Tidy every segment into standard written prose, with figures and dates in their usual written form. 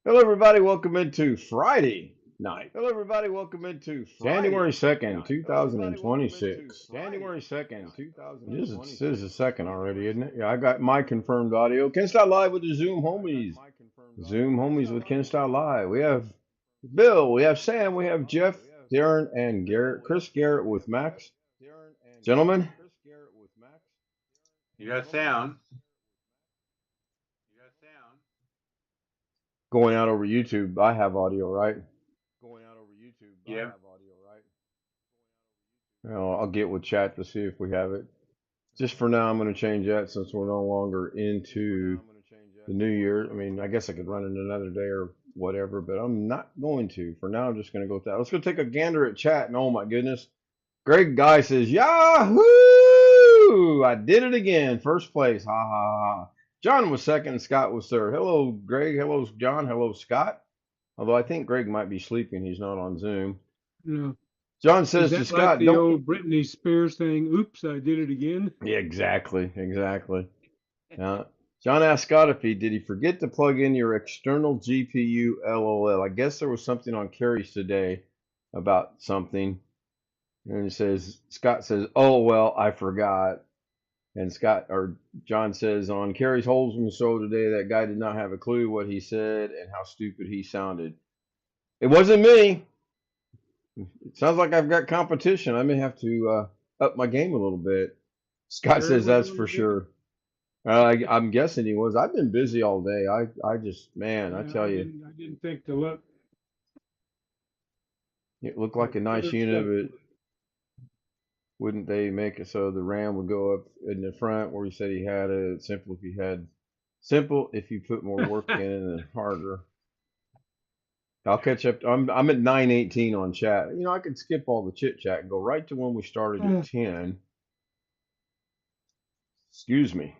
Hello, everybody. Welcome into Friday night. Hello, everybody. Welcome into January 2nd, 2026. January 2nd, 2026. This is the second already, isn't it? Yeah, I got my confirmed audio. Ken Style Live with the Zoom homies. Zoom homies with Ken Style Live. We have Bill, we have Sam, we have Jeff, Darren, and Garrett. Chris Garrett with Max. Gentlemen, You got sound. going out over YouTube, I have audio, right? Yep. I'll get with chat to see if we have it. Just for now, I'm going to change that since we're no longer into the new year. I mean, I guess I could run it another day or whatever, but I'm not going to. For now, I'm just going to go with that. Let's go take a gander at chat. And oh my goodness, Greg Guy says, Yahoo! I did it again. First place. Ha ha ha. John was second and Scott was third. Hello, Greg. Hello, John. Hello, Scott. Although I think Greg might be sleeping. He's not on Zoom. No. John Is says to that like Scott, the don't. old Britney Spears thing? Oops, I did it again. Yeah, exactly. John asked Scott if did he forget to plug in your external GPU LOL. I guess there was something on Carrie's today about something. And Scott says, oh, well, I forgot. And John says, on Carrie's Holzman show today, that guy did not have a clue what he said and how stupid he sounded. It wasn't me. It sounds like I've got competition. I may have to up my game a little bit. Scott says that's for sure. I'm guessing he was. I've been busy all day. I just, man, I tell you. I didn't think to look. It looked like a nice unit, but wouldn't they make it so the RAM would go up in the front where he said he had it? Simple if you put more work in and harder. I'll catch up. I'm at 9:18 on chat. You know, I could skip all the chit chat and go right to when we started at 10. Excuse me.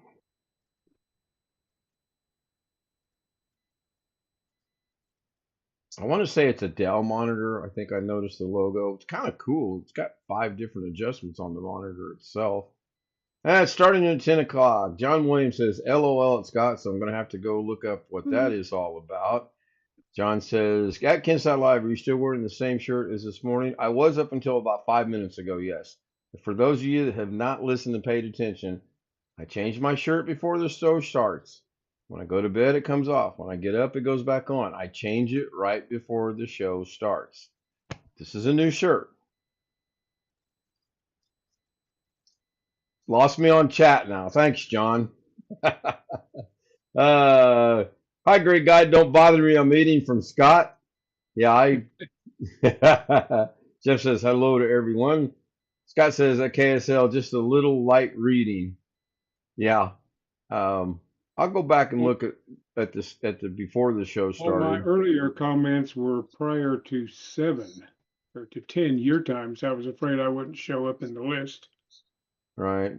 I want to say it's a Dell monitor. I think I noticed the logo. It's kind of cool. It's got 5 different adjustments on the monitor itself. And it's starting at 10 o'clock. John Williams says, LOL at Scott, so I'm going to have to go look up what that is all about. John says, at Kenside Live, are you still wearing the same shirt as this morning? I was up until about 5 minutes ago, yes. For those of you that have not listened and paid attention, I changed my shirt before the show starts. When I go to bed, it comes off. When I get up, it goes back on. I change it right before the show starts. This is a new shirt. Lost me on chat now. Thanks, John. Hi, great guy. Don't bother me. I'm eating from Scott. Yeah, Jeff says hello to everyone. Scott says at KSL, just a little light reading. Yeah. I'll go back and look at the before the show started. All my earlier comments were prior to 7 or to 10 your time, so I was afraid I wouldn't show up in the list. Right.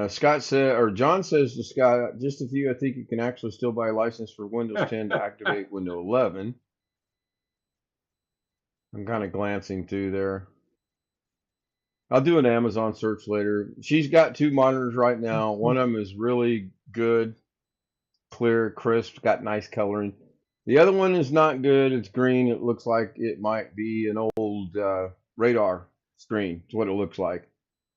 Scott said, or John says to Scott, just a few. I think you can actually still buy a license for Windows 10 to activate Windows 11. I'm kind of glancing through there. I'll do an Amazon search later. She's got 2 monitors right now. One of them is really good, clear, crisp, got nice coloring. The other one is not good. It's green. It looks like it might be an old radar screen. It's what it looks like.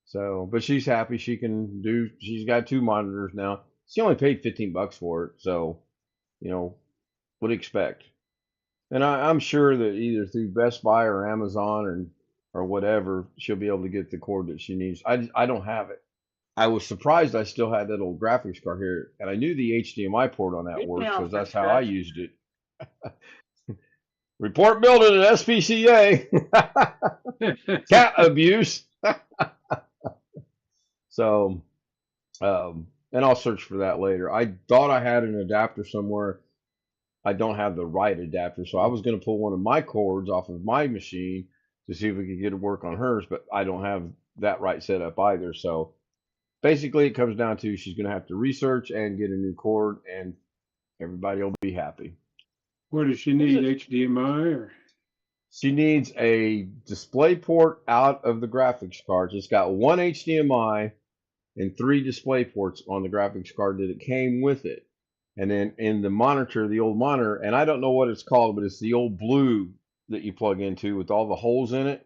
So, but she's happy. She's got 2 monitors now. She only paid $15 for it. So, you know, what do you expect? And I'm sure that either through Best Buy or Amazon or whatever, she'll be able to get the cord that she needs. I don't have it. I was surprised I still had that old graphics card here, and I knew the HDMI port on that works because that's how I used it. Report building at SPCA. Cat abuse. So, and I'll search for that later. I thought I had an adapter somewhere. I don't have the right adapter, so I was going to pull one of my cords off of my machine to see if we could get it work on hers, but I don't have that right set up either. So basically, it comes down to she's going to have to research and get a new cord, and everybody will be happy. What does she need? HDMI or? She needs a display port out of the graphics card. It's got 1 HDMI and 3 display ports on the graphics card that it came with it. And then in the monitor, the old monitor, and I don't know what it's called, but it's the old blue that you plug into with all the holes in it.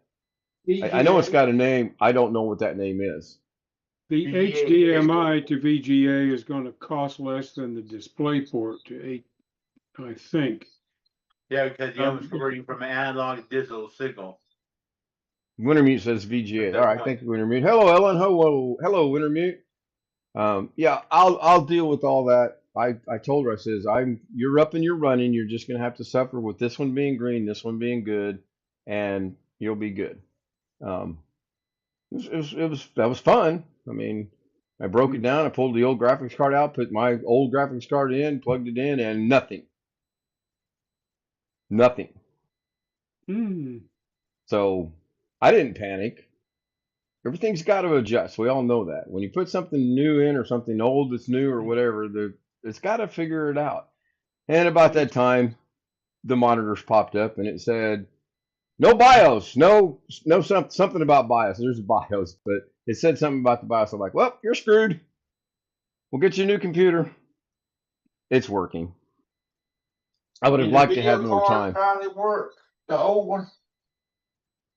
I know it's VGA. got a name. I don't know what that name is. The HDMI to VGA is going to cost less than the display port to 8, I think. Yeah, because you have converting from an analog to digital signal. Wintermute says VGA. That's All right, fine. thank you, Wintermute. Hello, Ellen. Hello, Wintermute. Yeah, I'll deal with all that. I told her, I says, you're up and you're running. You're just gonna have to suffer with this one being green, this one being good, and you'll be good. Um, that was fun. I mean, I broke it down. I pulled the old graphics card out, put my old graphics card in, plugged it in, and nothing. Hmm. So I didn't panic. Everything's got to adjust. We all know that. When you put something new in or something old that's new or whatever, it's got to figure it out. And about that time, the monitors popped up and it said, no BIOS, no something about BIOS. There's a BIOS, but it said something about the BIOS. I'm like, well, you're screwed. We'll get you a new computer. It's working. I would have liked to have more time. Finally worked. The old one.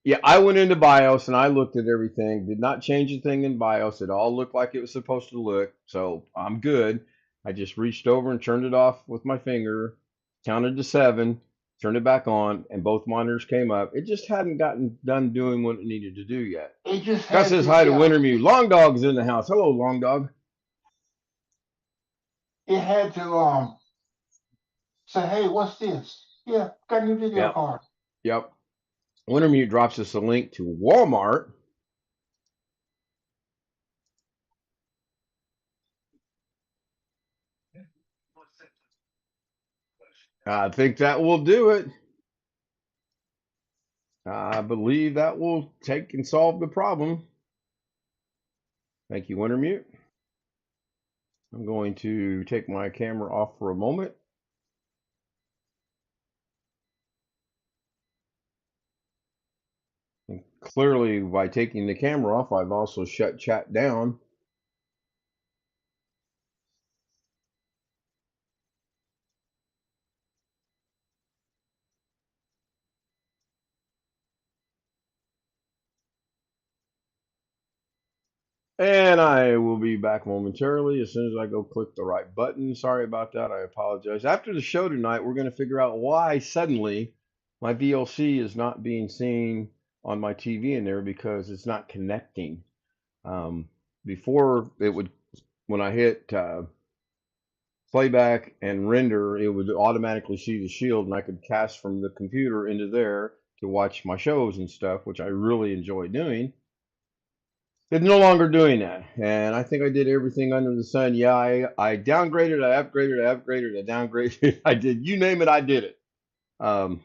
Yeah, I went into BIOS and I looked at everything. Did not change a thing in BIOS. It all looked like it was supposed to look. So I'm good. I just reached over and turned it off with my finger, counted to 7, turned it back on, and both monitors came up. It just hadn't gotten done doing what it needed to do yet. It just Gus says hi to Wintermute. Long Dog's in the house. Hello, Long Dog. It had to say, hey, what's this? Yeah, got a new video card. Yep. Wintermute drops us a link to Walmart. I think that will do it. I believe that will take and solve the problem. Thank you, Wintermute. I'm going to take my camera off for a moment. And clearly, by taking the camera off, I've also shut chat down. And I will be back momentarily as soon as I go click the right button. Sorry about that. I apologize. After the show tonight, we're going to figure out why suddenly my VLC is not being seen on my TV in there because it's not connecting. Before it would, when I hit playback and render, it would automatically see the shield and I could cast from the computer into there to watch my shows and stuff, which I really enjoy doing. It's no longer doing that. And I think I did everything under the sun. Yeah, I downgraded, I upgraded, I downgraded, I did, you name it, I did it. And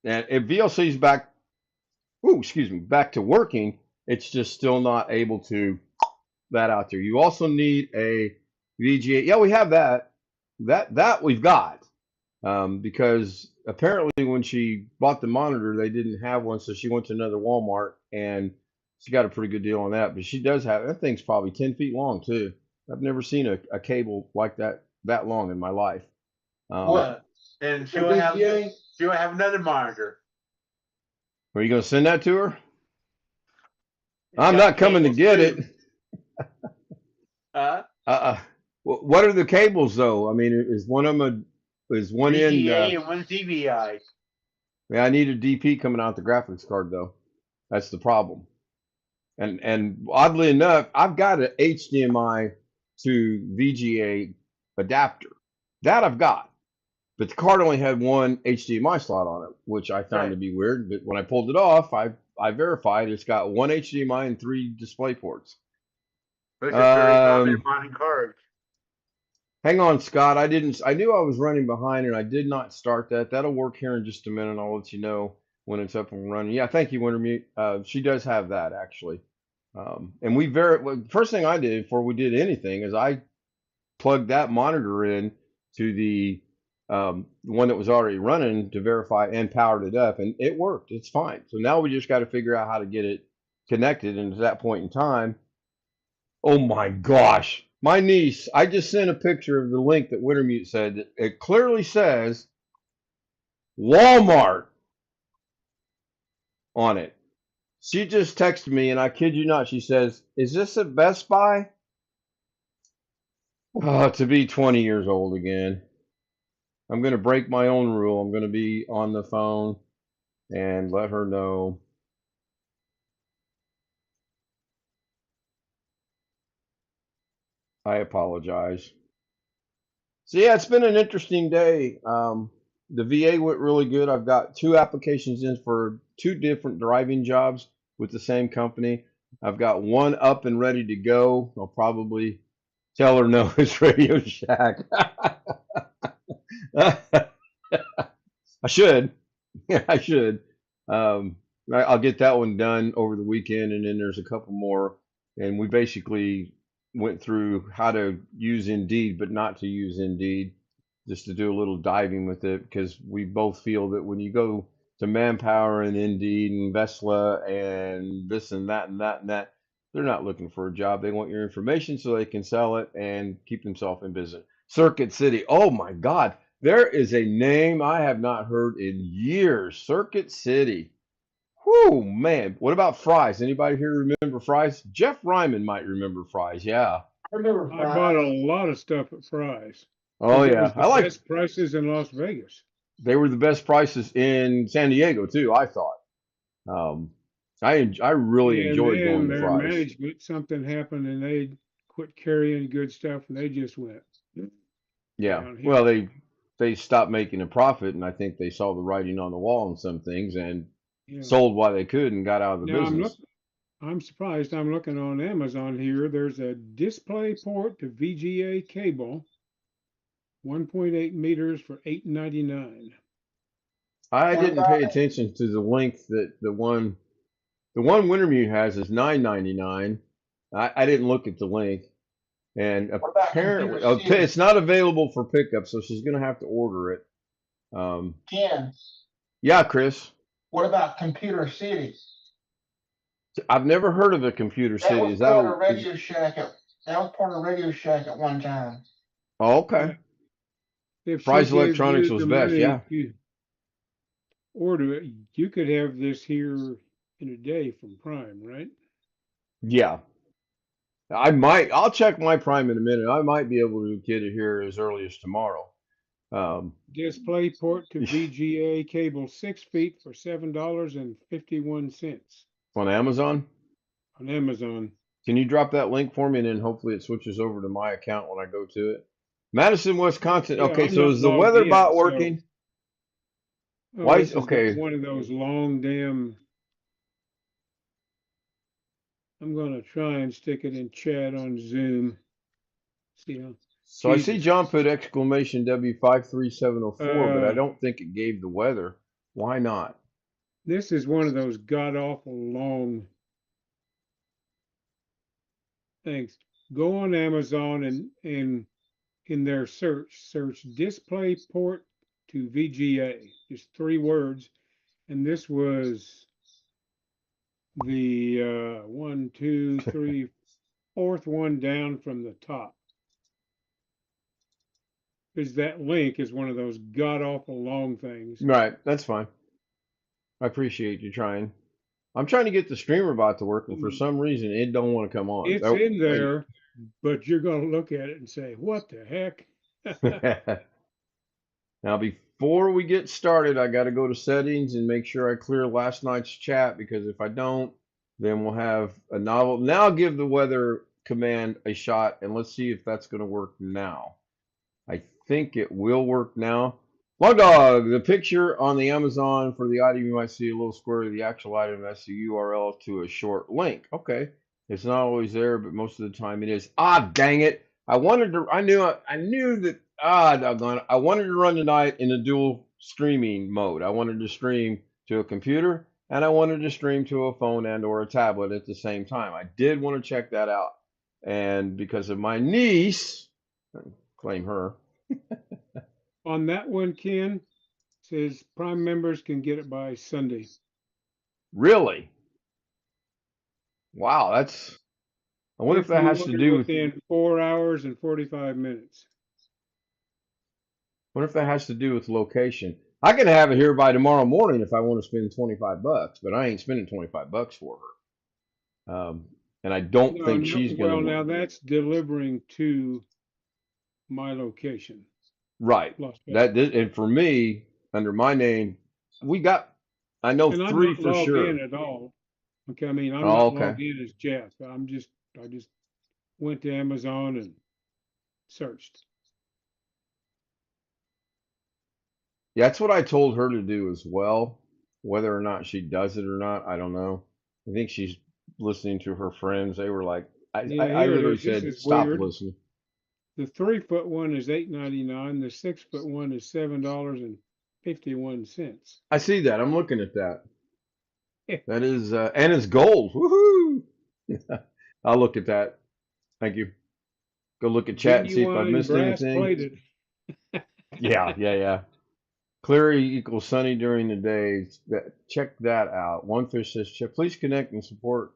if VLC's back, back to working, it's just still not able to that out there. You also need a VGA. Yeah, we have that. That we've got. Because apparently when she bought the monitor, they didn't have one, so she went to another Walmart and she got a pretty good deal on that. But she does have, that thing's probably 10 feet long too. I've never seen a cable like that long in my life. What? And she will have another monitor. Are you going to send that to her? I'm not coming to get it. What are the cables though? I mean, is one of them is one end? VGA and one CVI. Yeah, I need a DP coming out the graphics card though. That's the problem. And oddly enough, I've got an HDMI to VGA adapter. That I've got. But the card only had one HDMI slot on it, which I found to be weird. But when I pulled it off, I verified it's got one HDMI and 3 display ports. Those are very common modern cards. Hang on, Scott. I knew I was running behind and I did not start that. That'll work here in just a minute. I'll let you know when it's up and running. Yeah, thank you, Wintermute. She does have that actually. And first thing I did before we did anything is I plugged that monitor in to the one that was already running to verify and powered it up, and it worked. It's fine. So now we just got to figure out how to get it connected. And at that point in time, oh my gosh, My niece, I just sent a picture of the link that Wintermute said. It clearly says Walmart on it. She just texted me, and I kid you not, she says, "Is this at Best Buy?" Oh, to be 20 years old again. I'm going to break my own rule. I'm going to be on the phone and let her know. I apologize. So yeah, it's been an interesting day. The VA went really good. I've got 2 applications in for 2 different driving jobs with the same company. I've got one up and ready to go. I'll probably tell her no, it's Radio Shack. I should. Yeah, I should. Um, I'll get that one done over the weekend, and then there's a couple more. And we basically went through how to use Indeed, but not to use Indeed, just to do a little diving with it, because we both feel that when you go to Manpower and Indeed and Vesla and this and that and that and that, they're not looking for a job. They want your information so they can sell it and keep themselves in business. Circuit City. Oh my God. There is a name I have not heard in years. Circuit City. Whoo, man. What about Fry's? Anybody here remember Fry's? Jeff Ryman might remember Fry's. Yeah. I remember I bought Fry's. a lot of stuff at Fry's. Oh, It yeah. was the best prices in Las Vegas. They were the best prices in San Diego, too, I thought. I really And enjoyed then going to their Fry's. management, something happened and they quit carrying good stuff and they just went Yeah. downhill. Well, they stopped making a profit, and I think they saw the writing on the wall on some things and Yeah. sold while they could and got out of the Now business. I'm surprised. I'm looking on Amazon here. There's a display port to VGA cable, 1.8 meters for $8.99. I What didn't about pay attention to the length that the one Wintermute has is $9.99. I didn't look at the length, and what about apparently Computer City? it's not available for pickup, so she's gonna have to order it. Ken, Yeah, Chris, what about Computer City? I've never heard of a Computer That City. was Is that part of a? Radio Shack. That was part of Radio Shack at one time. Oh, okay. If she Fry's gave Electronics you was the best. money Yeah. to order it, you could have this here in a day from Prime, right? Yeah. I'll check my Prime in a minute. I might be able to get it here as early as tomorrow. Display port to VGA cable 6 feet for $7.51 On Amazon. on Amazon. Can you drop that link for me, and then hopefully it switches over to my account when I go to it? Madison, Wisconsin. Yeah, Okay, I'm so not is the logged weather in, bot so working? oh, this has got Okay. one of those long damn. I'm gonna try and stick it in chat on Zoom. See how So I see Jesus. John put exclamation W53704, but I Uh, don't think it gave the weather. Why not? this is one of those god awful long things. Go on Amazon and in their search display port to VGA. Just 3 words. And this was the 1, 2, 3, 4th one down from the top. Because that link is one of those god awful long things. Right, that's fine. I appreciate you trying. I'm trying to get the streamer bot to work, and for some reason it don't want to come on. It's Oh, in wait. there, but you're going to look at it and say, what the heck? Now, before we get started, I got to go to settings and make sure I clear last night's chat, because if I don't, then we'll have a novel. Now give the weather command a shot, and let's see if that's going to work now. I think it will work now. Long Dog, the picture on the Amazon for the item, you might see a little square of the actual item. That's the URL to a short link. Okay. It's not always there, but most of the time it is. Ah, dang it. I knew that, doggone it. I wanted to run tonight in a dual streaming mode. I wanted to stream to a computer, and I wanted to stream to a phone and or a tablet at the same time. I did want to check that out. And because of my niece, claim her. On that one, Ken, says Prime members can get it by Sunday. Really? Wow, that's I wonder if If that you has to order do with. within 4 hours and 45 minutes. Wonder if that has to do with location. I can have it here by tomorrow morning if I want to spend $25, but I ain't spending $25 for her. And I don't No, think no, she's well, gonna. now that's delivering to my location, Right. Las Vegas. And for me, under my name, we got. I know And I'm three not for logged in sure. at all. Okay, I mean, I'm Oh, not okay. logged in as Jeff. I just went to Amazon and searched. Yeah, that's what I told her to do as well. Whether or not she does it or not, I don't know. I think she's listening to her friends. They were like, Yeah, I here it literally is. This said, is stop weird. listening. The 3-foot one is $8.99. The 6-foot one is $7.51. I see that. I'm looking at that. That is, and it's gold. Woohoo! I'll look at that. Thank you. Go look at chat and see if I've Genuine missed brass anything. plated. Yeah. Cleary equals sunny during the day. Check that out. One fish says, please connect and support.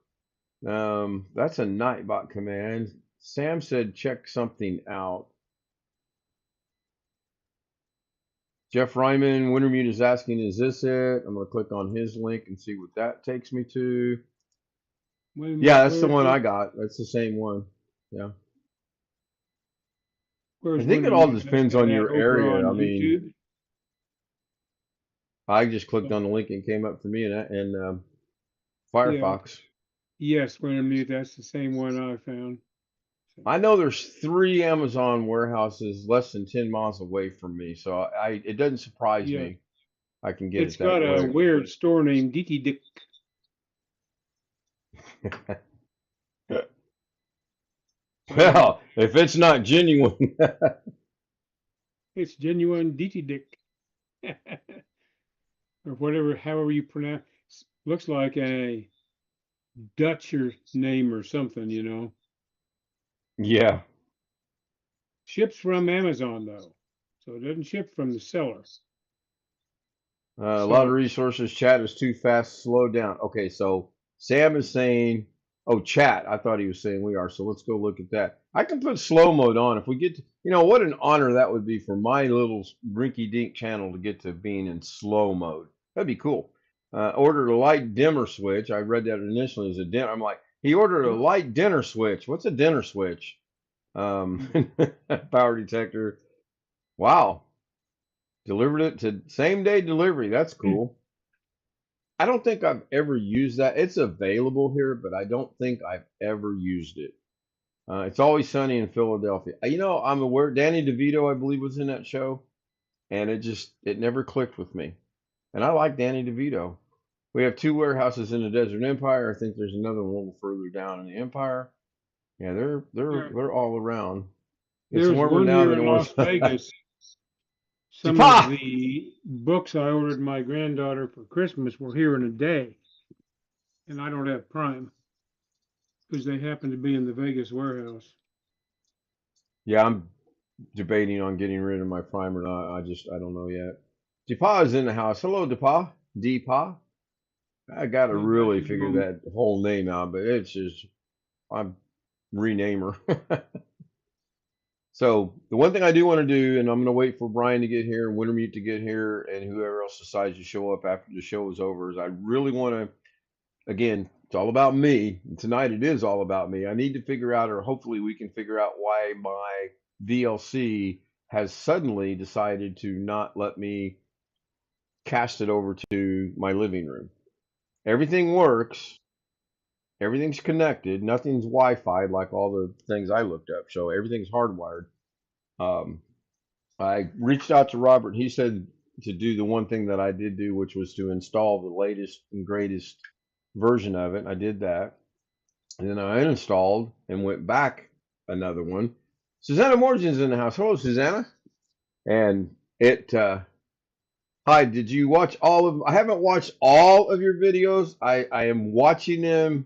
That's a Nightbot command. Sam said, check something out. Jeff Ryman, Wintermute is asking, is this it? I'm going to click on his link and see what that takes me to. Wait a minute, Yeah, that's the where one is I it? got. That's the same one. Yeah. I Where's think it all Wintermute? That's depends on that your over area. on I mean, YouTube. I just clicked Oh, on the link and came up for me in yeah, okay. Firefox. Yes, Wintermute. That's the same one I found. So, I know there's 3 Amazon warehouses less than 10 miles away from me, so it doesn't surprise yeah, me. I can get it's it that got a quick. weird store named Dicky Dick. Well, if it's not genuine, It's genuine Dicky Dick. Or whatever, however you pronounce. Looks like a Dutch or name or something, you know. yeah. Ships from Amazon though, so it doesn't ship from the seller. A lot of So resources. Chat is too fast. Slow down. Okay, so Sam is saying, oh, chat. I thought he was saying we are. So let's go look at that. I can put slow mode on if we get to, what an honor that would be for my little rinky dink channel to get to being in slow mode. That'd be cool. Ordered a light dimmer switch. I read that initially as a dim. I'm like, he ordered a light dinner switch. What's a dinner switch? Power detector. Wow. Delivered it to same day delivery. That's cool. I don't think I've ever used that. It's available here, but I don't think I've ever used it. It's always sunny in Philadelphia. I'm aware Danny DeVito, I believe, was in that show, and it never clicked with me. And I like Danny DeVito. We have 2 warehouses in the Desert Empire. I think there's another one a little further down in the Empire. Yeah, they're all around. It's there's warmer one now here than in it was. Las Vegas. Some of Japa! the books I ordered my granddaughter for Christmas were here in a day, and I don't have Prime because they happen to be in the Vegas warehouse. Yeah, I'm debating on getting rid of my Prime or not. I don't know yet. Depa is in the house. Hello, Depa. Depa. I got to Well, glad really you're figure home. that whole name out, but it's just I'm rename her. So the one thing I do want to do, and I'm going to wait for Brian to get here and Wintermute to get here, and whoever else decides to show up after the show is over, is I really want to. Again, it's all about me. And tonight it is all about me. I need to figure out, or hopefully we can figure out why my VLC has suddenly decided to not let me cast it over to my living room. Everything works. Everything's connected. Nothing's Wi-Fi like all the things I looked up. So everything's hardwired. Um, I reached out to Robert. He said to do the one thing that I did do, which was to install the latest and greatest version of it. I did that. And then I uninstalled and went back another one. Susanna Morgan's in the house. Hello, Susanna. And hi, did you watch I haven't watched all of your videos. I am watching them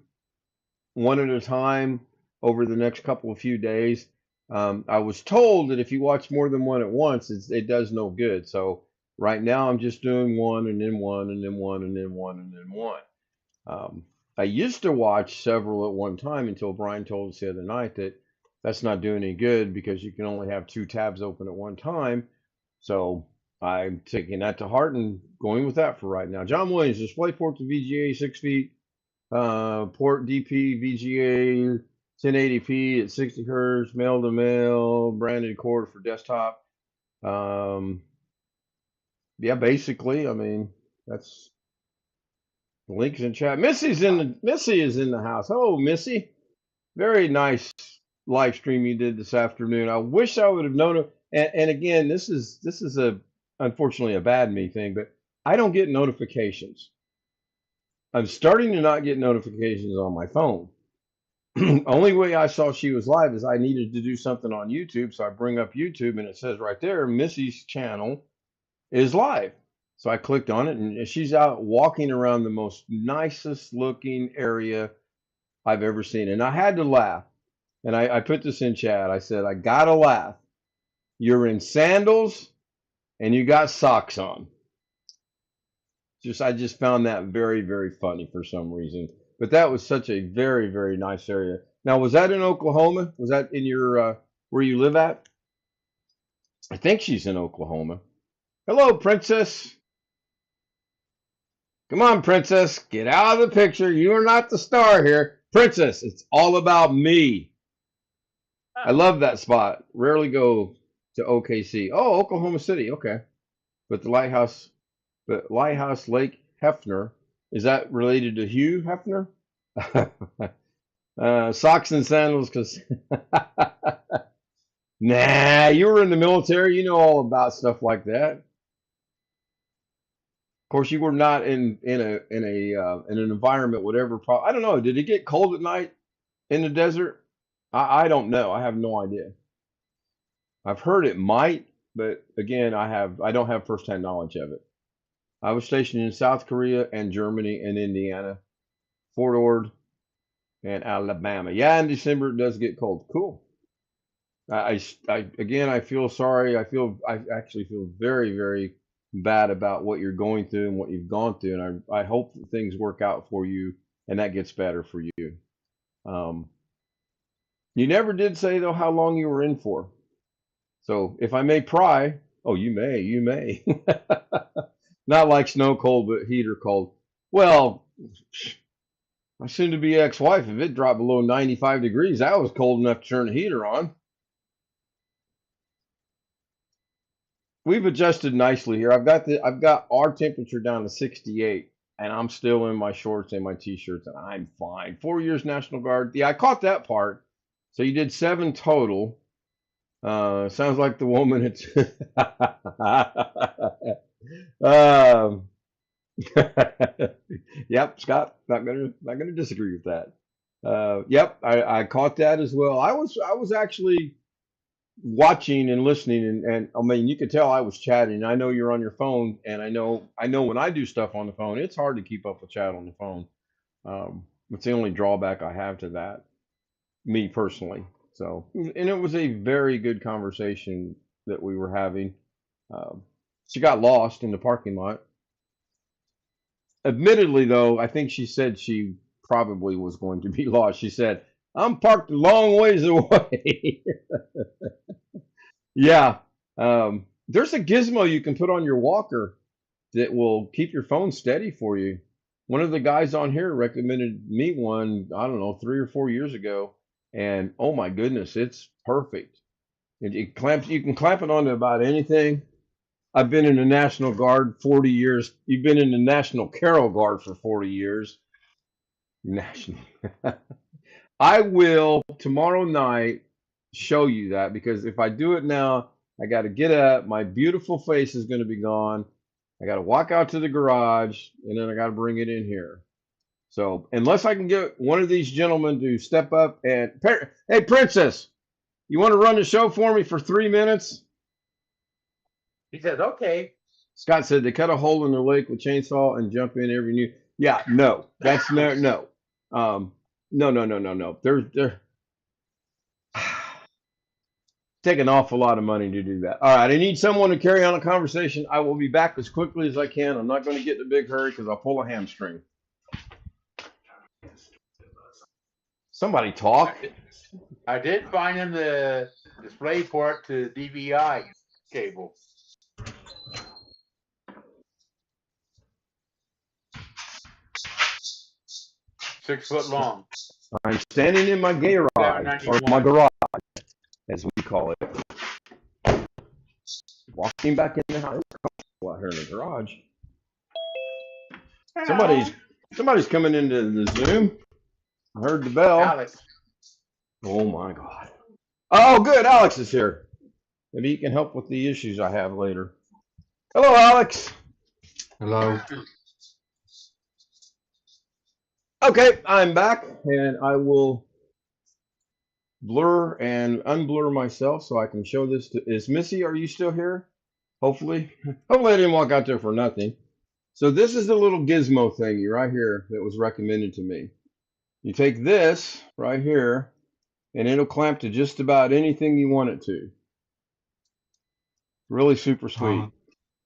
one at a time over the next couple of few days. I was told that if you watch more than one at once, it does no good. So right now I'm just doing one and then one and then one and then one and then one. I used to watch several at one time until Brian told us the other night that that's not doing any good because you can only have 2 tabs open at one time. So I'm taking that to heart and going with that for right now. John Williams, display port to VGA 6 feet, port DP VGA 1080p at 60 hertz, male to male, branded cord for desktop. Yeah, basically, I mean, that's the links in chat. Missy is in the house. Oh, Missy, very nice live stream you did this afternoon. I wish I would have known it. And again, this is unfortunately a bad me thing, but I don't get notifications. I'm starting to not get notifications on my phone. Only way I saw she was live is I needed to do something on YouTube, so I bring up YouTube and it says right there, Missy's channel is live. So I clicked on it and she's out walking around the most nicest looking area I've ever seen. And I had to laugh. And I put this in chat. I said, I gotta laugh. You're in sandals and you got socks on. I just found that very, very funny for some reason. But that was such a very, very nice area. Now, was that in Oklahoma? Was that in your where you live at? I think she's in Oklahoma. Hello, Princess. Come on, Princess. Get out of the picture. You are not the star here. Princess, it's all about me. I love that spot. Rarely go to OKC. Oh, Oklahoma City. Okay. But the Lighthouse Lake Hefner, is that related to Hugh Hefner? Socks and sandals, because nah, you were in the military. You know all about stuff like that. Of course, you were not in an environment, whatever. I don't know. Did it get cold at night in the desert? I don't know. I have no idea. I've heard it might, but again, I don't have firsthand knowledge of it. I was stationed in South Korea and Germany and Indiana, Fort Ord, and Alabama. Yeah, in December it does get cold. Cool. Again, I feel sorry. I actually feel very, very bad about what you're going through and what you've gone through, and I hope that things work out for you and that gets better for you. You never did say though how long you were in for. So if I may pry, oh, you may. Not like snow cold, but heater cold. Well, my soon-to-be ex-wife, if it dropped below 95 degrees, that was cold enough to turn the heater on. We've adjusted nicely here. I've got our temperature down to 68, and I'm still in my shorts and my t-shirts, and I'm fine. 4 years National Guard. Yeah, I caught that part. So you did 7 total. Sounds like the woman. It's yep, Scott. Not gonna disagree with that. Yep, I caught that as well. I was actually watching and listening, and I mean, you could tell I was chatting. I know you're on your phone, and I know when I do stuff on the phone, it's hard to keep up with chat on the phone. It's the only drawback I have to that, me personally. So, and it was a very good conversation that we were having. She got lost in the parking lot. Admittedly, though, I think she said she probably was going to be lost. She said, I'm parked a long ways away. Yeah. There's a gizmo you can put on your walker that will keep your phone steady for you. One of the guys on here recommended me one, I don't know, 3 or 4 years ago. And oh my goodness, it's perfect. You can clamp it onto about anything. I've been in the National Guard 40 years. You've been in the National Carol Guard for 40 years. National. I will tomorrow night show you that, because if I do it now, I got to get up. My beautiful face is going to be gone. I got to walk out to the garage, and then I got to bring it in here. So unless I can get one of these gentlemen to step up and, hey, Princess, you want to run the show for me for 3 minutes? He said, okay. Scott said they cut a hole in the lake with chainsaw and jump in every new. Yeah, no, that's no. No. They're take an awful lot of money to do that. All right, I need someone to carry on a conversation. I will be back as quickly as I can. I'm not going to get in a big hurry because I'll pull a hamstring. Somebody talk. I did find in the display port to DVI cable. $6 long. I'm standing in my garage, or my $7.91. garage, as we call it. Walking back in the house. Out here in the garage. Somebody's coming into the Zoom. I heard the bell. Alex. Oh my God. Oh, good. Alex is here. Maybe he can help with the issues I have later. Hello, Alex. Hello. Okay, I'm back, and I will blur and unblur myself so I can show this to. Is Missy? Are you still here? Hopefully. Hopefully, I didn't walk out there for nothing. So this is the little gizmo thingy right here that was recommended to me. You take this right here, and it'll clamp to just about anything you want it to. Really super sweet.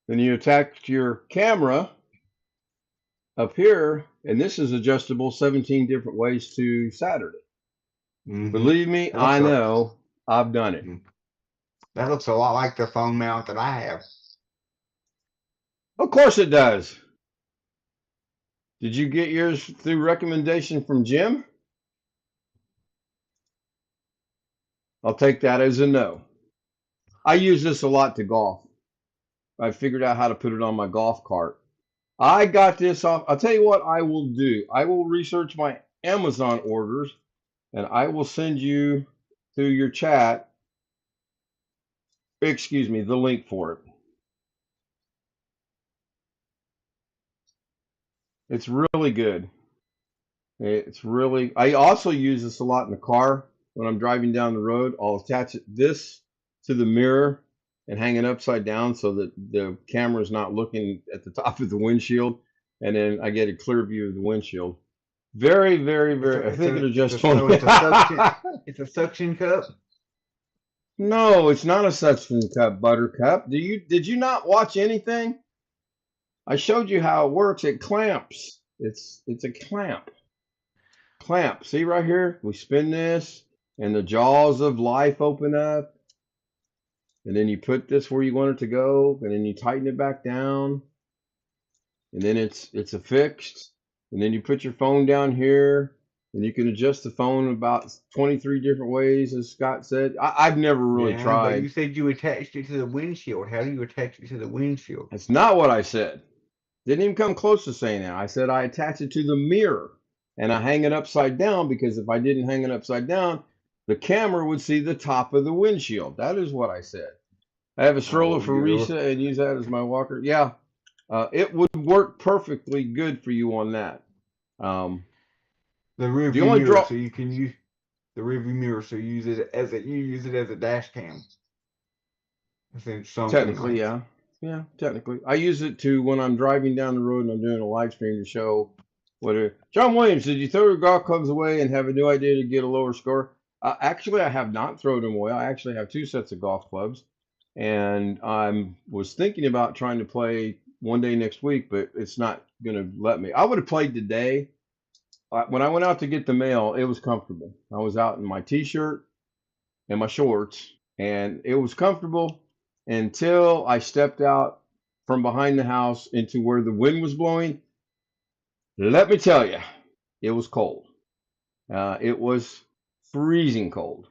Then you attach your camera up here, and this is adjustable 17 different ways to Saturday. Believe me, I know. I've done it. That looks a lot like the phone mount that I have. Of course it does. Did you get yours through recommendation from Jim? I'll take that as a no. I use this a lot to golf. I figured out how to put it on my golf cart. I got this off. I'll tell you what I will do. I will research my Amazon orders, and I will send you through your chat, excuse me, the link for it. It's really good. It's really, I also use this a lot in the car when I'm driving down the road. I'll attach this to the mirror and hang it upside down so that the camera is not looking at the top of the windshield, and then I get a clear view of the windshield. Very, very, very. I think it'll just. It's a suction cup. No, it's not a suction cup, Buttercup. Did you not watch anything? I showed you how it works. It clamps. It's a clamp. Clamp. See right here? We spin this, and the jaws of life open up. And then you put this where you want it to go, and then you tighten it back down. And then it's affixed. And then you put your phone down here, and you can adjust the phone about 23 different ways, as Scott said. I've never really tried. But you said you attached it to the windshield. How do you attach it to the windshield? That's not what I said. Didn't even come close to saying that. I said I attach it to the mirror, and I hang it upside down, because if I didn't hang it upside down, the camera would see the top of the windshield. That is what I said. I have a stroller for Risa and use that as my walker. Yeah, it would work perfectly good for you on that. The rear view mirror, so you can use the rear view mirror, so you use it as a dash cam. Technically, yeah. Yeah, technically. I use it to when I'm driving down the road and I'm doing a live stream to show whatever. John Williams, did you throw your golf clubs away and have a new idea to get a lower score? Actually, I have not thrown them away. I actually have 2 sets of golf clubs, and I was thinking about trying to play one day next week, but it's not going to let me. I would have played today. When I went out to get the mail, it was comfortable. I was out in my t-shirt and my shorts, and it was comfortable until I stepped out from behind the house into where the wind was blowing. Let me tell you, it was cold. It was freezing cold.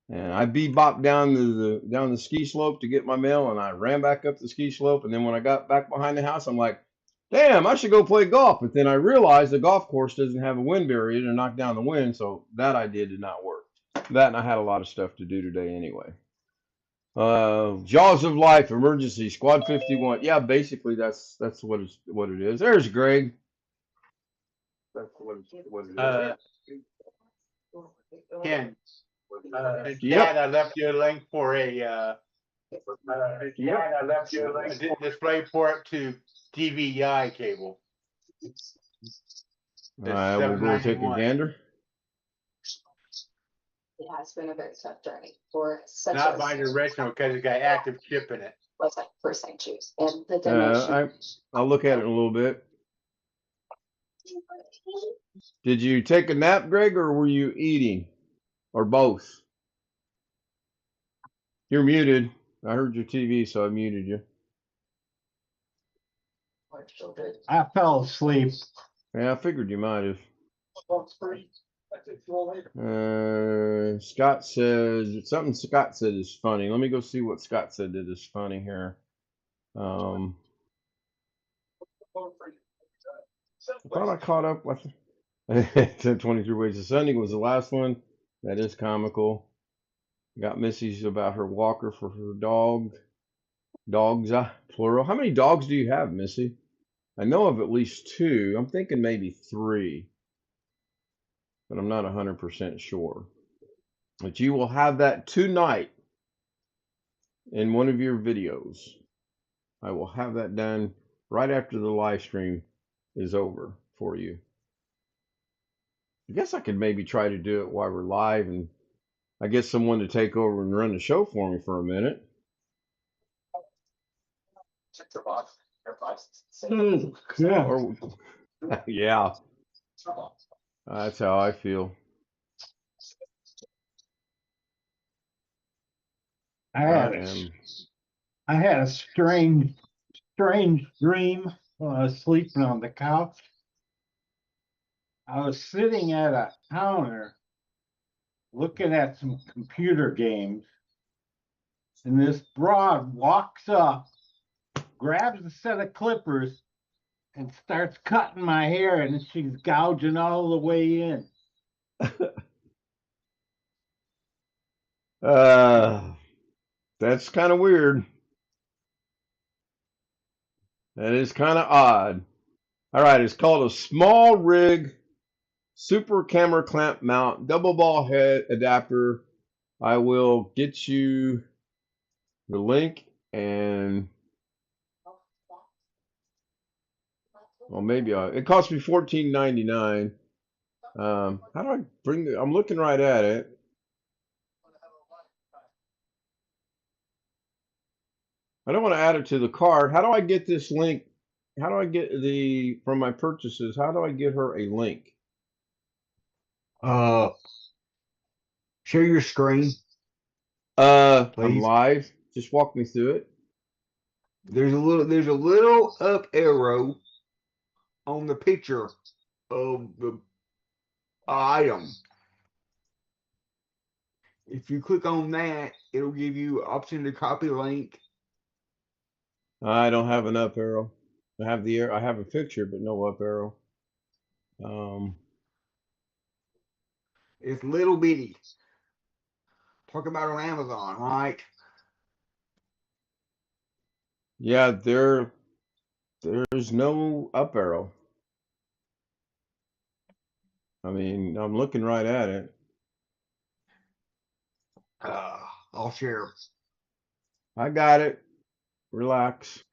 And I bebopped down the ski slope to get my mail, and I ran back up the ski slope. And then when I got back behind the house, I'm like, damn, I should go play golf. But then I realized the golf course doesn't have a wind barrier to knock down the wind, so that idea did not work. That, and I had a lot of stuff to do today anyway. Jaws of Life, emergency, Squad 51. Yeah, basically that's what it is. There's Greg. That's what it is. Ken, Yep. I left you a link for a display port to DVI cable. All right, we'll go take a gander. It has been a very tough journey for such Not a mine original, because it got active chip in it. website first I choose. And the donation I'll look at it in a little bit. Did you take a nap, Greg, or were you eating? Or both? You're muted. I heard your TV, so I muted you. I fell asleep. Yeah, I figured you might have. Scott said something. Scott said is funny. Let me go see what Scott said that is funny here. I thought I caught up with 23 Ways to Sunday was the last one. That is comical. Got Missy's about her walker for her dog. Dogs, plural. How many dogs do you have, Missy? I know of at least 2. I'm thinking maybe 3. But I'm not 100% sure. But you will have that tonight in one of your videos. I will have that done right after the live stream is over for you. I guess I could maybe try to do it while we're live and I get someone to take over and run the show for me for a minute. Yeah. Or, yeah. That's how I feel. I had a strange dream when I was sleeping on the couch. I was sitting at a counter looking at some computer games, and this broad walks up, grabs a set of clippers, and starts cutting my hair, and she's gouging all the way in. That's kind of weird. That is kind of odd. All right, it's called a small rig super camera clamp mount double ball head adapter. I will get you the link and well, maybe it cost me $14.99. How do I bring the? I'm looking right at it. I don't want to add it to the cart. How do I get this link? How do I get from my purchases? How do I get her a link? Share your screen. I'm live. Just walk me through it. There's a little up arrow on the picture of the item. If you click on that, it'll give you an option to copy link. I don't have an up arrow. I have I have a picture, but no up arrow. It's little bitty. Talk about on Amazon, right? Yeah, there's no up arrow. I mean, I'm looking right at it. I'll share. I got it. Relax.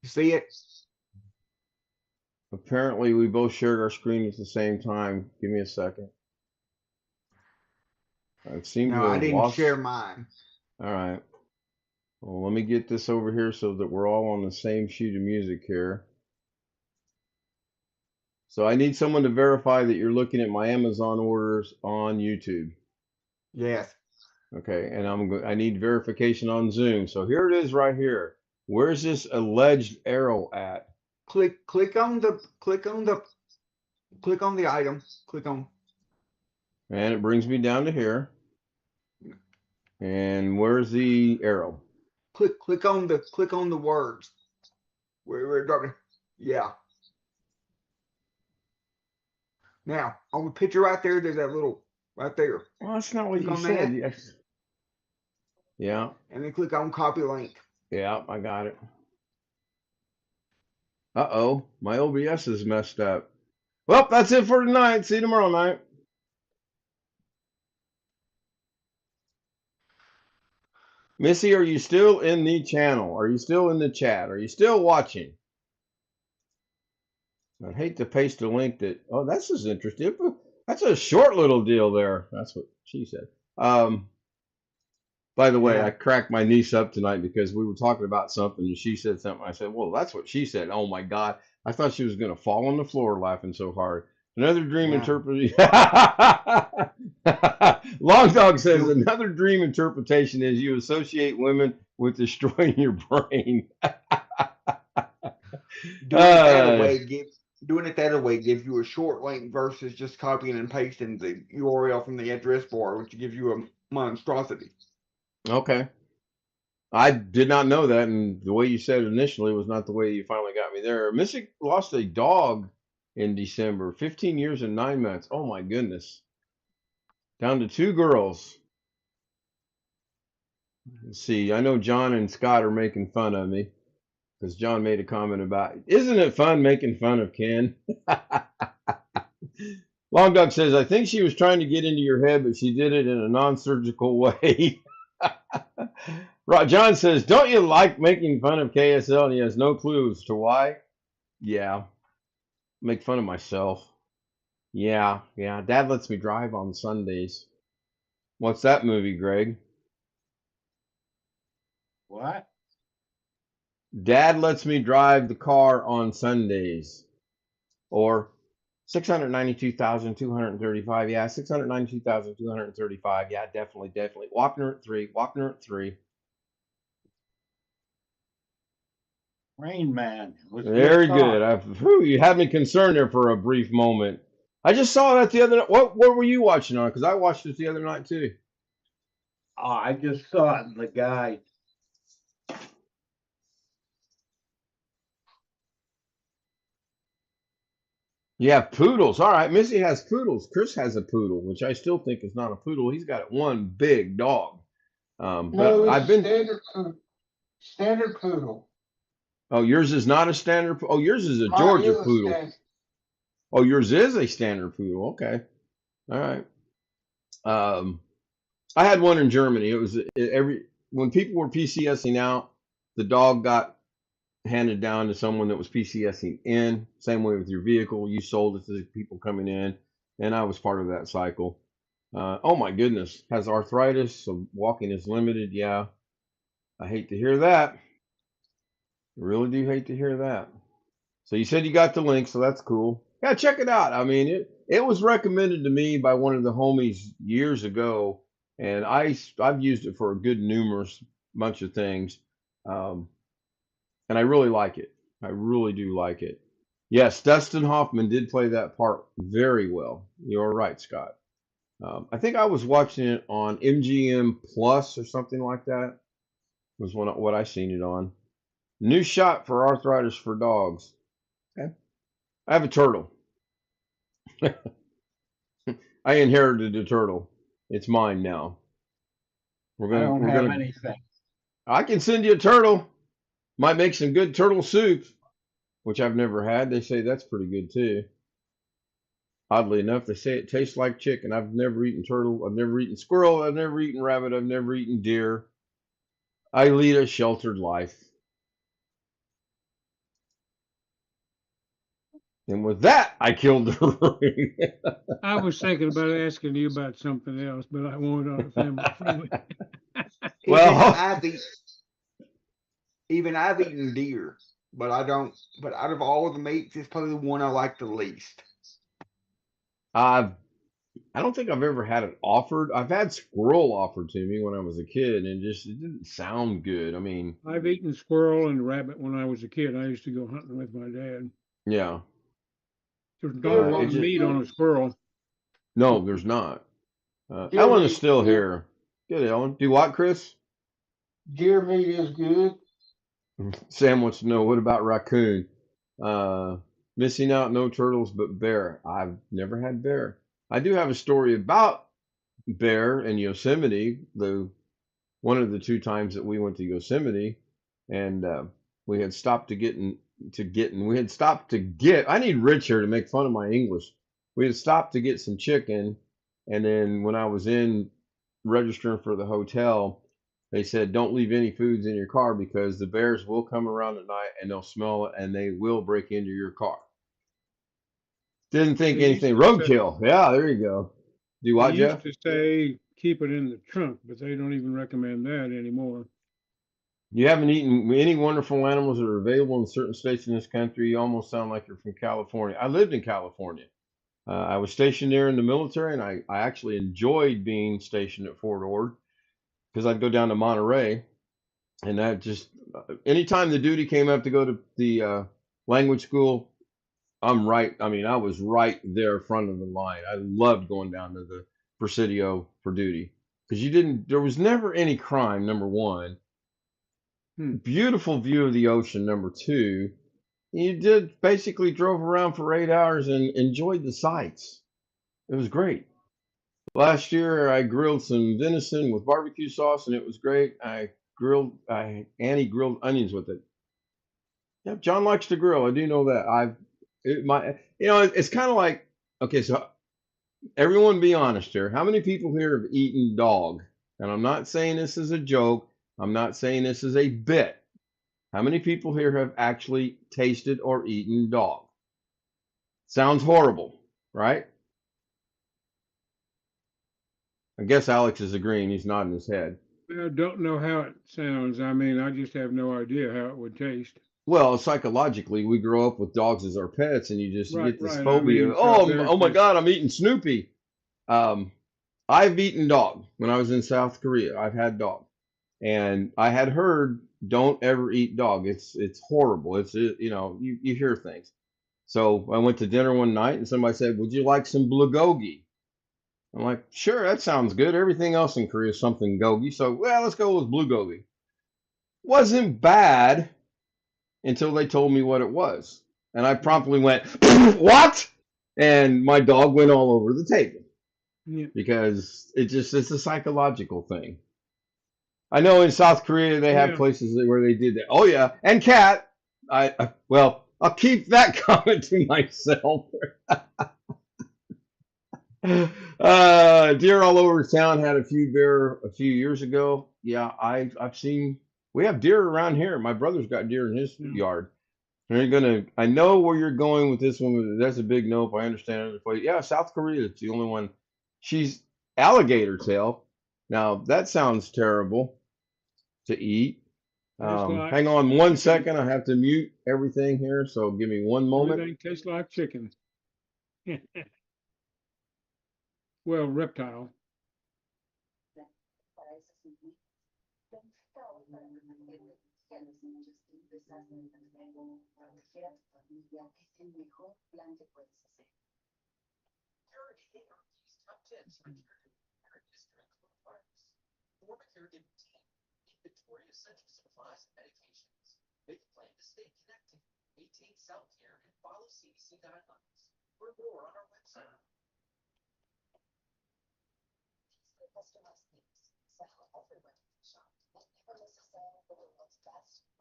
You see it? Apparently, we both shared our screen at the same time. Give me a second. I seem to have I didn't lost... share mine. All right. Well, let me get this over here so that we're all on the same sheet of music here. So I need someone to verify that you're looking at my Amazon orders on YouTube. Yes. Okay, and I need verification on Zoom. So here it is right here. Where's this alleged arrow at? Click on the item. Click on. And it brings me down to here. And where's the arrow? Click on the words. We're talking. Yeah. Now on the picture right there, there's that little right there. Well, that's not what you said. Yes. Yeah. And then click on copy link. Yeah, I got it. Uh-oh, my OBS is messed up. Well, that's it for tonight. See you tomorrow night. Missy, are you still in the channel? Are you still in the chat? Are you still watching? I'd hate to paste a link that, oh, this is interesting. That's a short little deal there. That's what she said. By the way, yeah. I cracked my niece up tonight because we were talking about something and she said something. I said, well, that's what she said. Oh my God. I thought she was going to fall on the floor laughing so hard. Another dream Yeah. interpretation. Long Dog says another dream interpretation is you associate women with destroying your brain. Doing it that way gives you a short link versus just copying and pasting the URL from the address bar, which gives you a monstrosity. Okay. I did not know that, and the way you said it initially was not the way you finally got me there. Missy lost a dog in December, 15 years and 9 months. Oh my goodness. Down to 2 girls. Let's see, I know John and Scott are making fun of me because John made a comment about, isn't it fun making fun of Ken? Long Dog says, I think she was trying to get into your head, but she did it in a non-surgical way. John says, don't you like making fun of KSL? And he has no clue as to why. Yeah. Make fun of myself. Yeah. Dad lets me drive on Sundays. What's that movie, Greg? What? Dad lets me drive the car on Sundays. Or 692,235. Yeah, 692,235. Yeah, definitely. Wapner at 3. Rain Man. Very good. You had me concerned there for a brief moment. I just saw that the other night. What were you watching on? Because I watched it the other night too. Oh, I just saw it in the guide. Yeah, poodles. All right, Missy has poodles. Chris has a poodle, which I still think is not a poodle. He's got one big dog. No, But it's I've been standard poodle. Oh, yours is not a standard. Oh, yours is a Georgia poodle. Oh, yours is a standard poodle. Okay, all right. I had one in Germany. It was when people were PCSing out, the dog got handed down to someone that was PCSing in. Same way with your vehicle, you sold it to people coming in, and I was part of that cycle. Oh my goodness, has arthritis, so walking is limited. Yeah, I hate to hear that. I really do hate to hear that. So you said you got the link, so that's cool. Yeah, check it out. I mean, it was recommended to me by one of the homies years ago, and I've used it for a good numerous bunch of things, and I really like it. I really do like it. Yes, Dustin Hoffman did play that part very well. You're right, Scott. I think I was watching it on MGM Plus or something like that. Was what I seen it on. New shot for arthritis for dogs. Okay. I have a turtle. I inherited a turtle. It's mine now. I don't have anything. I can send you a turtle. Might make some good turtle soup, which I've never had. They say that's pretty good too. Oddly enough, they say it tastes like chicken. I've never eaten turtle. I've never eaten squirrel. I've never eaten rabbit. I've never eaten deer. I lead a sheltered life. And with that, I killed the ring. I was thinking about asking you about something else, but I won't on the family friendly. Well, even I've eaten deer, but I don't. But out of all of the meats, it's probably the one I like the least. I don't think I've ever had it offered. I've had squirrel offered to me when I was a kid, and it didn't sound good. I mean, I've eaten squirrel and rabbit when I was a kid. I used to go hunting with my dad. Yeah. There's not a lot of meat on a squirrel. No, there's not. Ellen is still here. Good, Ellen. Do what, Chris? Deer meat is good. Sam wants to know, what about raccoon? Missing out, no turtles, but bear. I've never had bear. I do have a story about bear in Yosemite, one of the 2 times that we went to Yosemite, and we had stopped to get. I need Rich here to make fun of my English. We had stopped to get some chicken, and then when I was in registering for the hotel, they said, don't leave any foods in your car because the bears will come around at night and they'll smell it and they will break into your car. Didn't think anything. Roadkill. Yeah, there you go. Do what, Jeff? They used to say keep it in the trunk, but they don't even recommend that anymore. You haven't eaten any wonderful animals that are available in certain states in this country. You almost sound like you're from California. I lived in California. I was stationed there in the military, and I actually enjoyed being stationed at Fort Ord because I'd go down to Monterey, and that just anytime the duty came up to go to the language school, I'm right. I mean, I was right there, front of the line. I loved going down to the Presidio for duty because there was never any crime. Number one, beautiful view of the ocean. Number two, you did basically drove around for 8 hours and enjoyed the sights. It was great. Last year, I grilled some venison with barbecue sauce, and it was great. Annie grilled onions with it. Yeah, John likes to grill. I do know that. It's kind of like, okay, so everyone be honest here. How many people here have eaten dog? And I'm not saying this is a joke. I'm not saying this is a bit. How many people here have actually tasted or eaten dog? Sounds horrible, right? I guess Alex is agreeing. He's nodding his head. I don't know how it sounds. I mean, I just have no idea how it would taste. Well, psychologically, we grow up with dogs as our pets, and you just get this Right. phobia. I mean, Oh my God, I'm eating Snoopy. I've eaten dog when I was in South Korea. I've had dog, and I had heard don't ever eat dog. It's horrible. You hear things. So I went to dinner one night, and somebody said, "Would you like some bulgogi?" I'm like, "Sure, that sounds good. Everything else in Korea is something gogi. So, well, let's go with bulgogi." Wasn't bad until they told me what it was. And I promptly went, "What?" And my dog went all over the table. Yeah. Because it's a psychological thing. I know in South Korea they have places where they did that. Oh yeah, and cat. Well, I'll keep that comment to myself. Deer all over town. Had a few bear a few years ago. Yeah, I've seen. We have deer around here. My brother's got deer in his yard. I know where you're going with this one. That's a big nope. I understand it. Yeah, South Korea is the only one. She's alligator tail. Now that sounds terrible to eat. Hang on 1 second. I have to mute everything here. So give me one moment. Everything tastes like chicken. Well, reptile.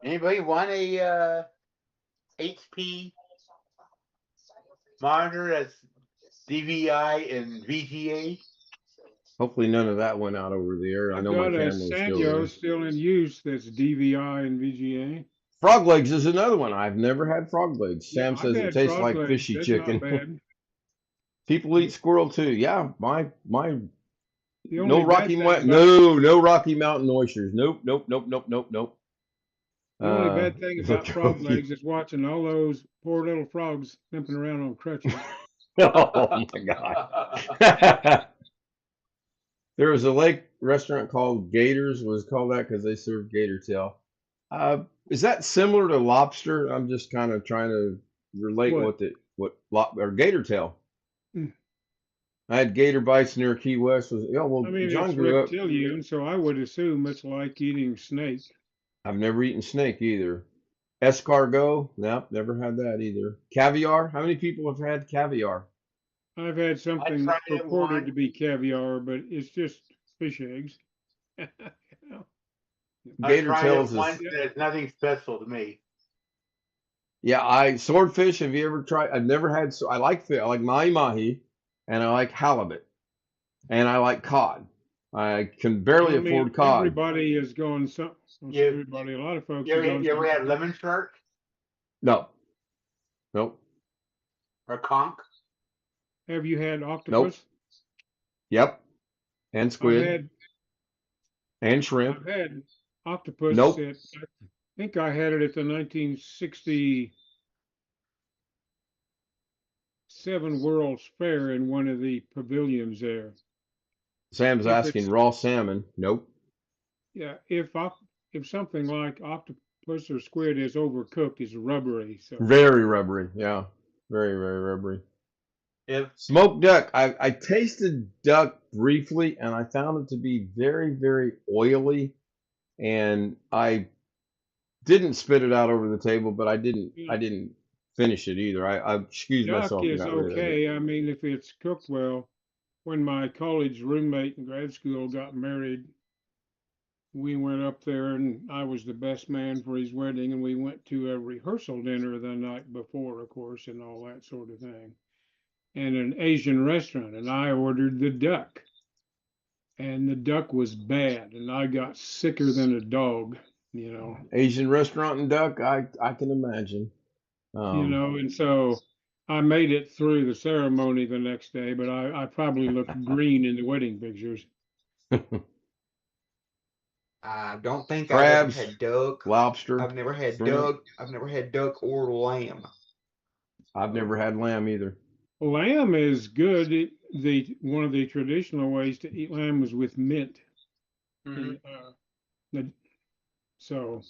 Anybody want a HP monitor that's DVI and VGA? Hopefully none of that went out over the air. I know my camera's still in use that's DVI and VGA. Frog legs is another one. I've never had frog legs. Sam says it tastes like fishy chicken. People eat squirrel too. Yeah, no Rocky Mountain oysters. Nope. The only bad thing about frog legs is watching all those poor little frogs limping around on crutches. Oh my God. There was a lake restaurant called Gators. Was called that because they served gator tail. Is that similar to lobster? I'm just kind of trying to relate or gator tail. I had gator bites near Key West. John grew up. Reptilian, so I would assume it's like eating snake. I've never eaten snake either. Escargot? Nope, never had that either. Caviar? How many people have had caviar? I've had something purported to be caviar, but it's just fish eggs. Gator tails there's nothing special to me. Yeah, swordfish. Have you ever tried? I've never had. I like fish. I like mahi-mahi, and I like halibut, and I like cod. I can barely afford cod. Everybody is going some. Everybody, a lot of folks. You ever had lemon shark? No. Nope. Or conch? Have you had octopus? Nope. Yep. And squid. And shrimp. I've had octopus Nope. at, I think I had it at the 1967 World's Fair in one of the pavilions there. Sam's If asking it's, raw salmon. Nope. yeah, if something like octopus or squid is overcooked, it's rubbery. So Very rubbery. Yeah. Very, very rubbery. If Smoked duck. I tasted duck briefly and I found it to be very, very oily. And I didn't spit it out over the table, but I didn't finish it either. I excused duck myself and is got rid of it. okay. I mean, if it's cooked well. When my college roommate in grad school got married, we went up there and I was the best man for his wedding, and we went to a rehearsal dinner the night before, of course, and all that sort of thing, and an Asian restaurant, and I ordered the duck, and the duck was bad, and I got sicker than a dog, you know. Asian restaurant and duck, I can imagine. And so I made it through the ceremony the next day, but I probably looked green in the wedding pictures. I don't think Crabs, I've ever had duck. lobster. I've never had shrimp. duck. I've never had duck or lamb. I've never had lamb either. Lamb is good. One of the traditional ways to eat lamb was with mint. mhm. So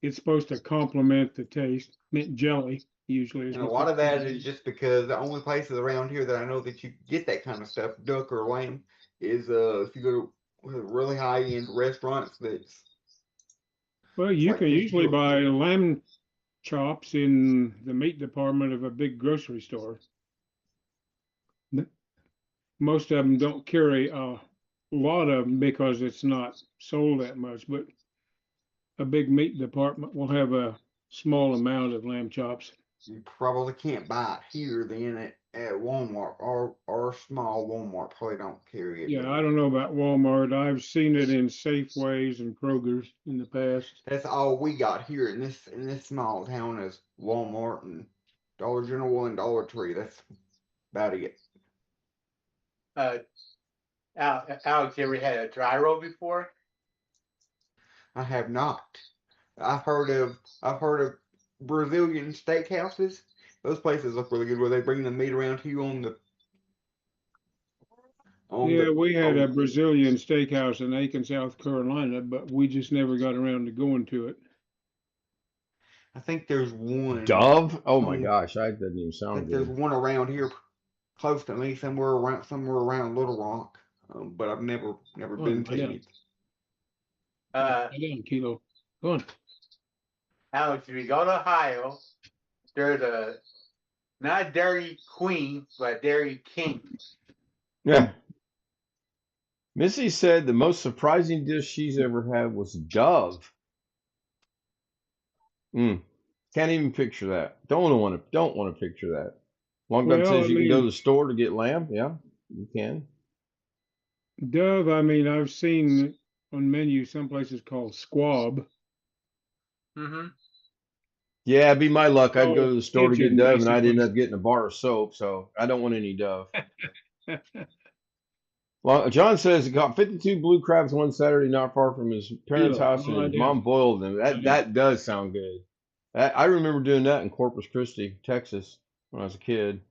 it's supposed to complement the taste. Mint jelly usually is And a what lot they of that call it. is just because the only places around here that I know that you get that kind of stuff, duck or lamb, is if you go to really high end restaurants that's Well, you like can usually 50 buy lamb chops in the meat department of a big grocery store. Most of them don't carry a lot of them because it's not sold that much, but a big meat department will have a small amount of lamb chops. you probably can't buy it here then at Walmart or small Walmart probably don't carry it. Yeah, But I don't know about Walmart. I've seen it in Safeways and Kroger's in the past. that's all we got here in this small town is Walmart and Dollar General and Dollar Tree. That's about it. Alex, you ever had a gyro before? I have not. I've heard of Brazilian steakhouses. Those places look really good where they bring the meat around to you on Yeah, the we had a Brazilian steakhouse in Aiken, South Carolina, but we just never got around to going to it. I think there's one. Dove? Oh my gosh, that doesn't even I sound think there's good. one around here close to me somewhere around Little Rock. But I've never been to it. Kilo. Go on. Alex, if you go to Ohio, there's not Dairy Queen, but Dairy King. Yeah. Missy said the most surprising dish she's ever had was Dove. Can't even picture that. Don't want to picture that. Long Dog says you can go to the store to get lamb. Yeah, you can. Dove, I mean, I've seen on menu some places called squab. Mm-hmm. Yeah, it'd be my luck. I'd go to the store to get pigeon, Dove, and I'd end basically. up getting a bar of soap. So I don't want any Dove. Well, John says he caught 52 blue crabs one Saturday, not far from his parents' house, and his mom boiled them. That does sound good. I remember doing that in Corpus Christi, Texas, when I was a kid.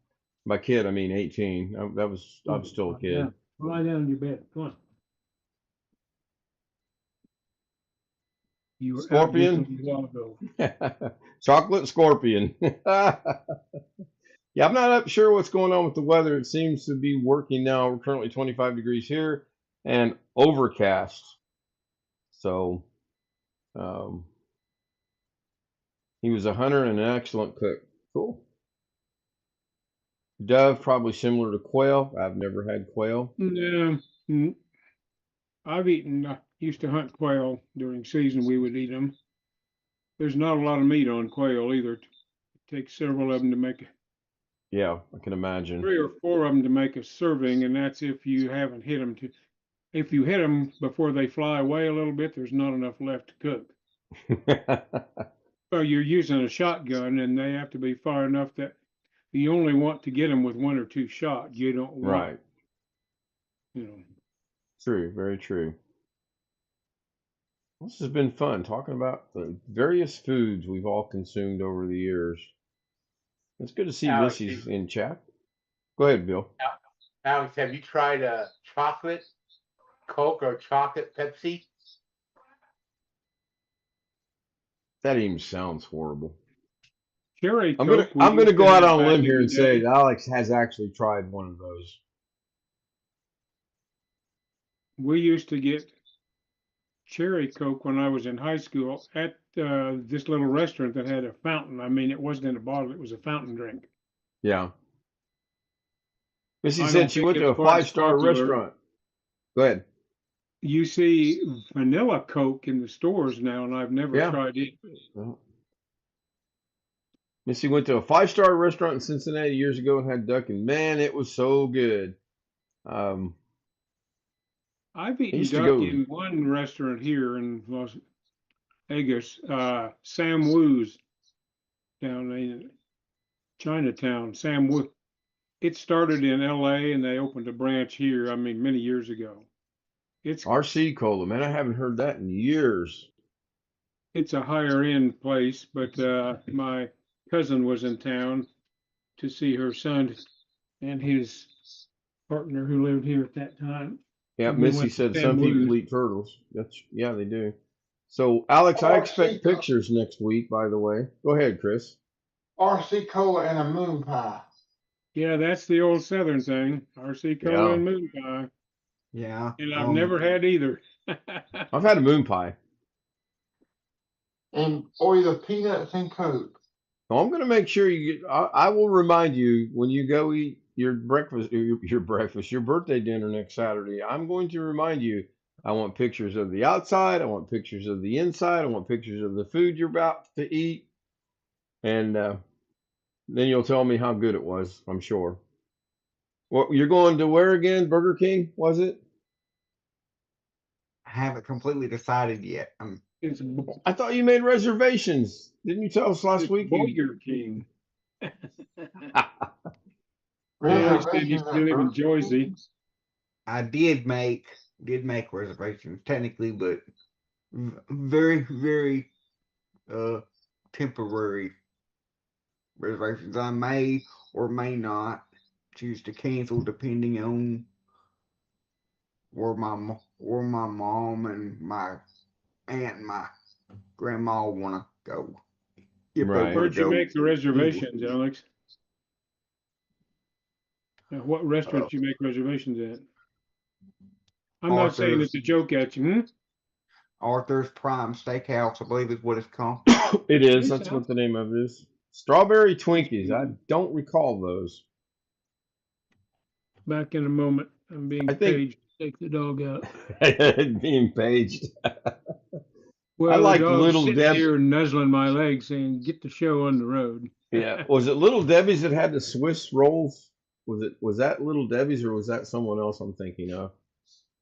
By kid, I mean 18. I was still a kid. Yeah. Lie down in your bed. Come on. You were Scorpion? out just a while ago. Chocolate scorpion. Yeah, I'm not up sure what's going on with the weather. It seems to be working now. We're currently 25 degrees here and overcast. So he was a hunter and an excellent cook. Cool. Dove, probably similar to quail. I've never had quail. No, I've used to hunt quail during season. We would eat them. There's not a lot of meat on quail either. It takes several of them to make Yeah, I can imagine. 3 or 4 of them to make a serving, and that's if you haven't hit them. If you hit them before they fly away a little bit, there's not enough left to cook. Well, you're using a shotgun, and they have to be far enough that you only want to get them with 1 or 2 shots. You don't want, Right. you know. True, very true. This has been fun talking about the various foods we've all consumed over the years. It's good to see Alex, Missy's in chat. Go ahead, Bill. Alex, have you tried a chocolate Coke or chocolate Pepsi? That even sounds horrible. Cherry I'm gonna Coke. we I'm gonna used go to out have on a back limb in here the and say day. that Alex has actually tried one of those. We used to get Cherry Coke when I was in high school at this little restaurant that had a fountain. I mean, it wasn't in a bottle; it was a fountain drink. Yeah. Missy I said don't she think went to it's a quite as five-star popular. restaurant. Go ahead. You see vanilla Coke in the stores now, and I've never Yeah. tried it. Well, Missy went to a five-star restaurant in Cincinnati years ago and had duck, and man, it was so good. Um, I've I eaten used to duck go. in one restaurant here in Las Vegas, Sam Woo's down in Chinatown. Sam Woo. It started in L.A. and they opened a branch here. I mean, many years ago. It's RC Cola, man, I haven't heard that in years. it's a higher end place, but my cousin was in town to see her son and his partner who lived here at that time. Yeah, And we Missy went to said Sam some people Woo's. eat turtles. That's yeah, they do. So, Alex, I RC, expect pictures next week, by the way. Go ahead, Chris. RC Cola and a moon pie. Yeah, that's the old Southern thing. RC Cola Yeah. and moon pie. Yeah. And I've never had either. I've had a moon pie. And or the peanuts and Coke. Well, I'm going to make sure you get, I will remind you when you go eat your breakfast, your birthday dinner next Saturday. I'm going to remind you, I want pictures of the outside. I want pictures of the inside. I want pictures of the food you're about to eat. And then you'll tell me how good it was, I'm sure. Well, you're going to where again? Burger King, was it? I haven't completely decided yet. It's I thought you made reservations. Didn't you tell us last it's week? Burger King. Yeah, he said Reservations you at live in Burger Jersey. King. I did make reservations technically, but very, very temporary reservations. I may or may not choose to cancel depending on where my mom and my aunt and my grandma want to go. If they Right. want to Where'd you go make the anywhere. reservations, Alex? What Uh, restaurants you make reservations at? I'm not saying Arthur's it's a joke at you. Arthur's Prime Steakhouse, I believe is what it's called. It is. Yes, That's Al. what the name of it is. Strawberry Twinkies. I don't recall those. Back in a moment. I'm being I think paged. Take the dog out. being paged. I Well, the like dog's Little sitting Deb. here nuzzling my leg saying, get the show on the road. Yeah, was it Little Debbie's that had the Swiss rolls? Was that Little Debbie's or was that someone else I'm thinking of?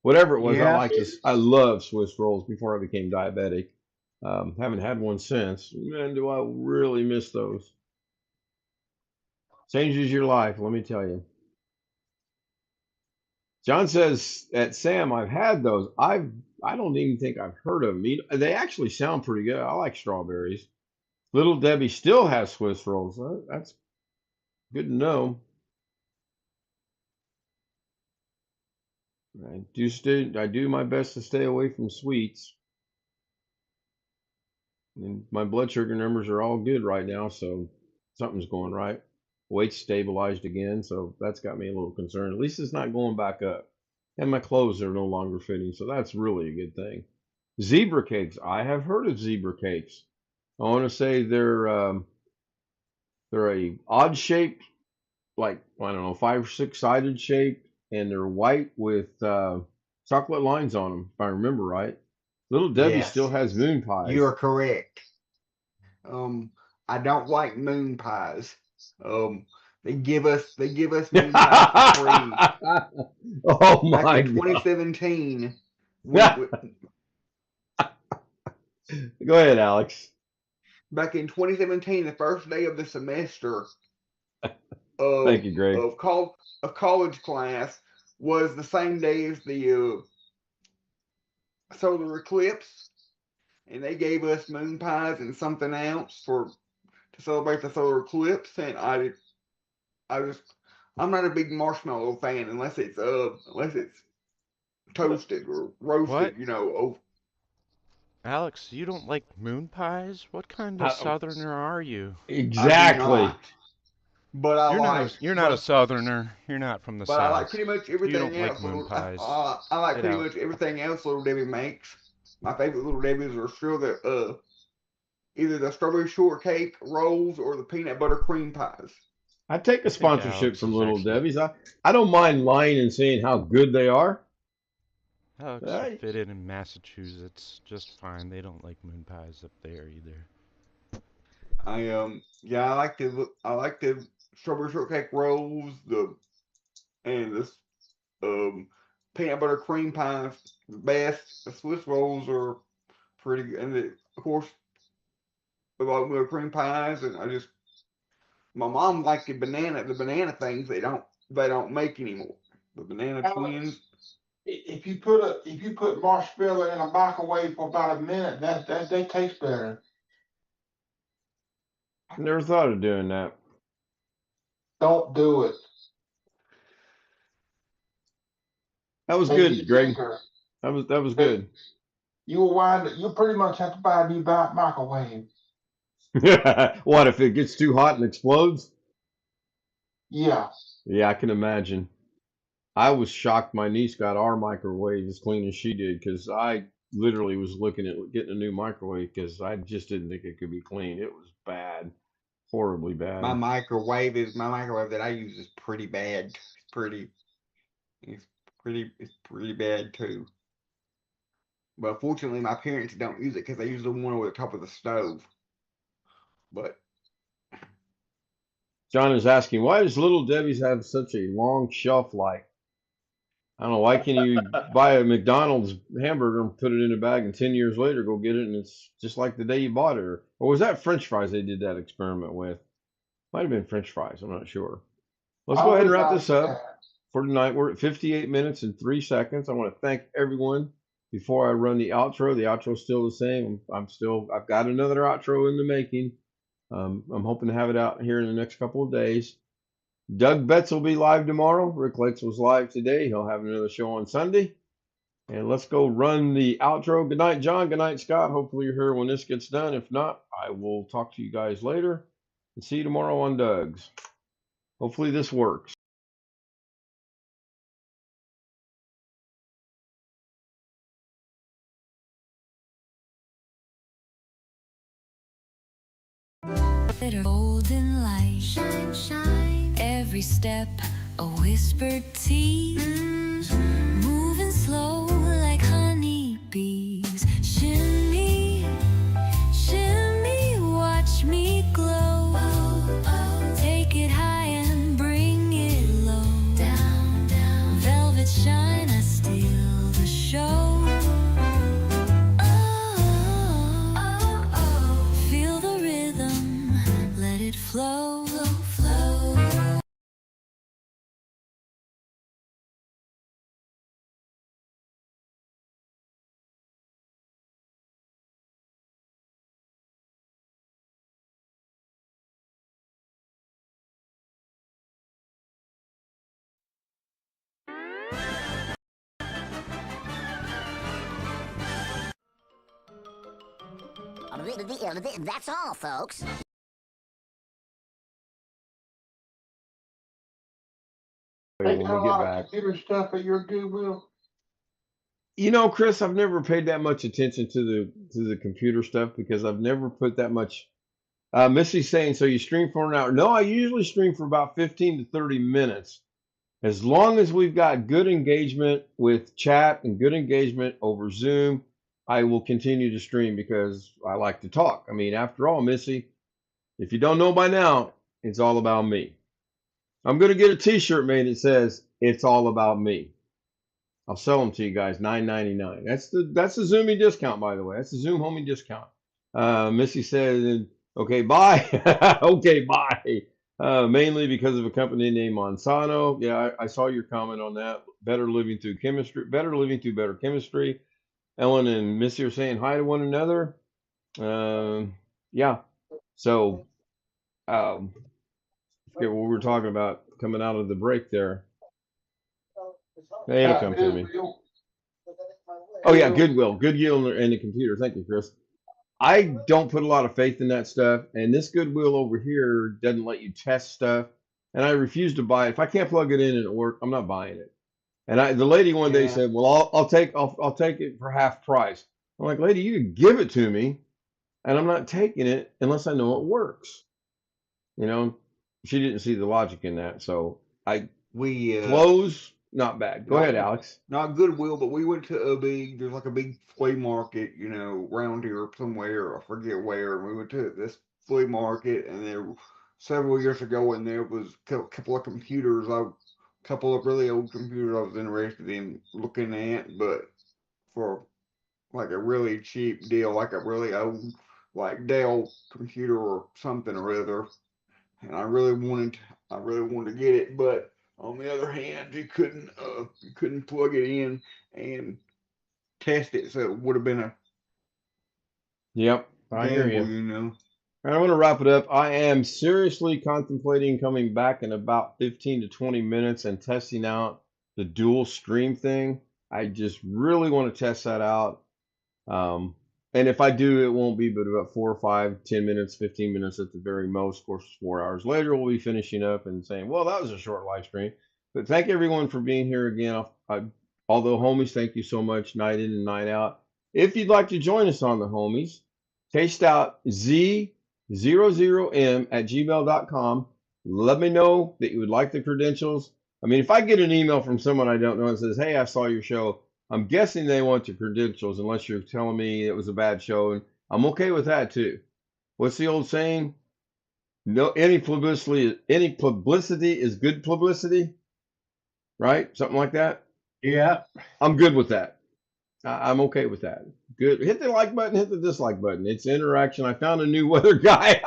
Whatever it was, I Yeah. like this. I love Swiss rolls before I became diabetic. Haven't had one since. Man, do I really miss those? Changes your life, let me tell you. John says at Sam, I've had those. I don't even think I've heard of them. They actually sound pretty good. I like strawberries. Little Debbie still has Swiss rolls. That's good to know. I do my best to stay away from sweets. And my blood sugar numbers are all good right now, so something's going right. Weight's stabilized again, so that's got me a little concerned. At least it's not going back up. And my clothes are no longer fitting, so that's really a good thing. Zebra cakes. I have heard of zebra cakes. I want to say they're a odd shaped, like I don't know, 5 or 6 sided shape, and they're white with chocolate lines on them, if I remember right. Little Debbie Yes. still has moon pies. You are correct. I don't like moon pies. They give us moon pies for free. Oh Back my in God. 2017, Go ahead, Alex. back in 2017, the first day of the semester Thank you, Greg. of college class was the same day as the solar eclipse. and they gave us moon pies and something else to celebrate the solar eclipse. And I'm not a big marshmallow fan unless it's toasted or roasted, What? you know. Oh, Alex, you don't like moon pies? What kind of How, southerner are you? I do exactly. not. But I like, You're not a southerner. You're not from the but I like south. pretty much You everything don't like else. moon pies. I like Get pretty out. much everything else Little Debbie makes. My favorite Little Debbie's are still either the strawberry shortcake rolls or the peanut butter cream pies. I take a I think sponsorship Alex from is Little actually Debbie's. I don't mind lying and saying how good they are. Alex would I, fit in Massachusetts just fine. They don't like moon pies up there either. Yeah, I like the strawberry shortcake rolls, the peanut butter cream pies the best. The Swiss rolls are pretty good, and of course the oatmeal cream pies. And my mom liked the banana things. They don't make anymore. The banana Alex, twins. if you put marshmallow in a microwave for about a minute, that they taste better. never thought of doing that. Don't do it. That was They good, get Greg. thicker. That was They, good. you pretty much have to buy a new microwave. What if it gets too hot and explodes? Yeah. Yeah, I can imagine. I was shocked my niece got our microwave as clean as she did because I literally was looking at getting a new microwave because I just didn't think it could be clean. It was bad, horribly My bad. microwave that I use is pretty bad. It's pretty bad too. But fortunately, my parents don't use it because they use the one over the top of the stove. But John is asking, why does Little Debbie's have such a long shelf life? I don't know. Why can't you buy a McDonald's hamburger and put it in a bag and 10 years later go get it and it's just like the day you bought it? Or was that French fries they did that experiment with? Might have been French fries. I'm not sure. Let's I go ahead and always wrap like this up that. for tonight. We're at 58 minutes and 3 seconds. I want to thank everyone. Before I run the outro's still the same. I've got another outro in the making. I'm hoping to have it out here in the next couple of days. Doug Betts will be live tomorrow. Rick Lakes was live today. He'll have another show on Sunday. And let's go run the outro. Good night, John. Good night, Scott. Hopefully you're here when this gets done. If not, I will talk to you guys later and see you tomorrow on Doug's. Hopefully this works. Golden light, shine, shine. Every step a whispered tease, moving slow like honeybees. Shimmy, shimmy, watch me glow. Take it high and bring it low. Down, down. Velvet shine, I steal the show. Feel the rhythm, let it flow, flow. That's all, folks. They When got a we get lot back. of computer stuff at your Goodwill. You know, Chris, I've never paid that much attention to the computer stuff because I've never put that much. Missy's saying, so you stream for an hour? No, I usually stream for about 15 to 30 minutes. As long as we've got good engagement with chat and good engagement over Zoom, I will continue to stream because I like to talk. I mean, after all, Missy, if you don't know by now, it's all about me. I'm going to get a t-shirt made that says, it's all about me. I'll sell them to you guys, $9.99. That's the Zoomy discount, by the way. That's the Zoom homie discount. Missy said, okay, bye. Okay, bye. Mainly because of a company named Monsanto. Yeah, I saw your comment on that. Better living through chemistry. Better living through better chemistry. Ellen and Missy are saying hi to one another. Yeah. So, forget what we were talking about coming out of the break there. Hey, it'll come to me. Oh yeah, Goodwill and the computer. Thank you, Chris. I don't put a lot of faith in that stuff, and this Goodwill over here doesn't let you test stuff, and I refuse to buy it. If I can't plug it in and it work, I'm not buying it. And the lady one day Yeah. said, "Well, I'll take it for half price." I'm like, "Lady, you can give it to me, and I'm not taking it unless I know it works." You know, she didn't see the logic in that, so We clothes not bad. Go ahead, Alex. not Goodwill, but we went to there's like a big flea market, around here somewhere. I forget where. And we went to this flea market, and there several years ago, and there was a couple of computers, a couple of really old computers I was interested in looking at, but for like a really cheap deal, like a really old, like Dell computer or something or other. And I really wanted to get it, but on the other hand, you couldn't plug it in and test it, so it would have been a Yep, I hear gamble, you. you know. All right, I want to wrap it up. I am seriously contemplating coming back in about 15 to 20 minutes and testing out the dual stream thing. I just really want to test that out. And if I do, it won't be but about 4 or 5, 10 minutes, 15 minutes at the very most. Of course, 4 hours later, we'll be finishing up and saying, well, that was a short live stream. But thank everyone for being here again. Although, homies, thank you so much, night in and night out. If you'd like to join us on the homies, taste out Z00M@gmail.com. Let me know that you would like the credentials. I mean, if I get an email from someone I don't know and says, hey, I saw your show, I'm guessing they want your credentials unless you're telling me it was a bad show, and I'm okay with that too. What's the old saying? No, any publicity is good publicity, right? Something like that. Yeah. I'm good with that. I'm okay with that. Good. Hit the like button, hit the dislike button. It's interaction. I found a new weather guy.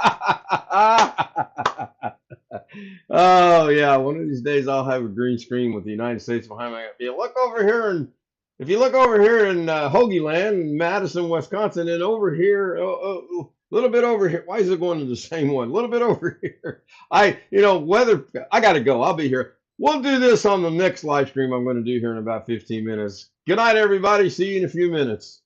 Oh yeah, one of these days I'll have a green screen with the United States behind me. If you look over here in Hoagie Land, Madison, Wisconsin, and over here, a little bit over here. Why is it going to the same one? A little bit over here. Weather. I got to go. I'll be here. We'll do this on the next live stream I'm going to do here in about 15 minutes. Good night, everybody. See you in a few minutes.